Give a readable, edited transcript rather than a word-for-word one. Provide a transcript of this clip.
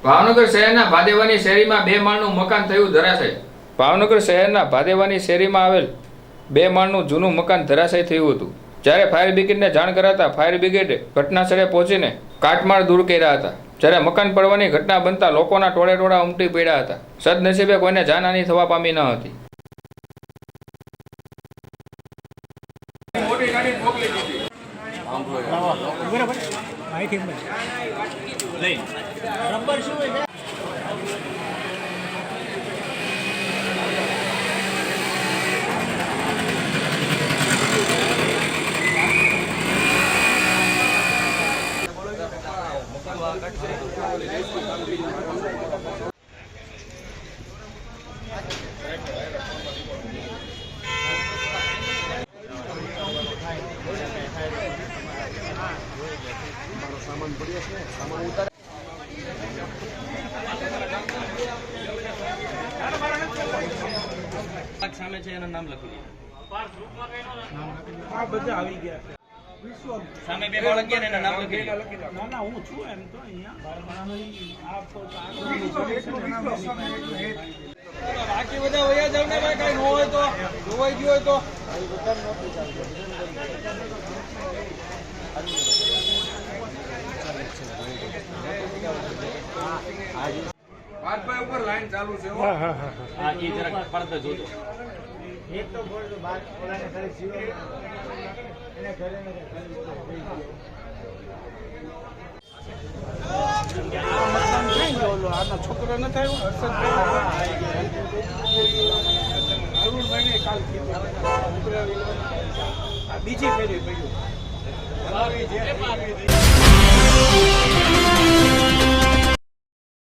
ભાવનગર શહેરના ભાદેવાની શેરીમાં 2 માળનું મકાન થયું ધરાશય. ભાવનગર શહેરના ભાદેવાની શેરીમાં આવેલ 2 માળનું જૂનું મકાન ધરાશય થયું હતું. જ્યારે ફાયર બ્રિગેડને જાણ કરાતા ફાયર બ્રિગેડે ઘટનાસ્થળે પહોંચીને કાટમાળ દૂર કર્યા હતા. જ્યારે મકાન પડવાની ઘટના બનતા લોકોના ટોળે ઉમટી પડ્યા હતા. સદનસીબે કોઈને જાનહાનિ થવા પામી ન હતી. સામે છે એનું નામ લખી આ બધા આવી ગયા સામે 2 બાળક ગયા ને એના નામ લખી ના ના હું છું એમ તો અહીંયા બાકી બધા વયા જાવ ને ભાઈ કઈ ન હોય તો જોવાઈ ગયો હોય તો પાર્કભાઈ ઉપર લાઈન ચાલુ છે. હા હા હા હા ઈ જરાક પડદો જોજો એક તો બોલ બાદ ઓલાને ખાલી જીવો એને ઘરે ને આના છોકરો ન થયો અરુણભાઈ કાલ બીજી ફેરી પડ્યું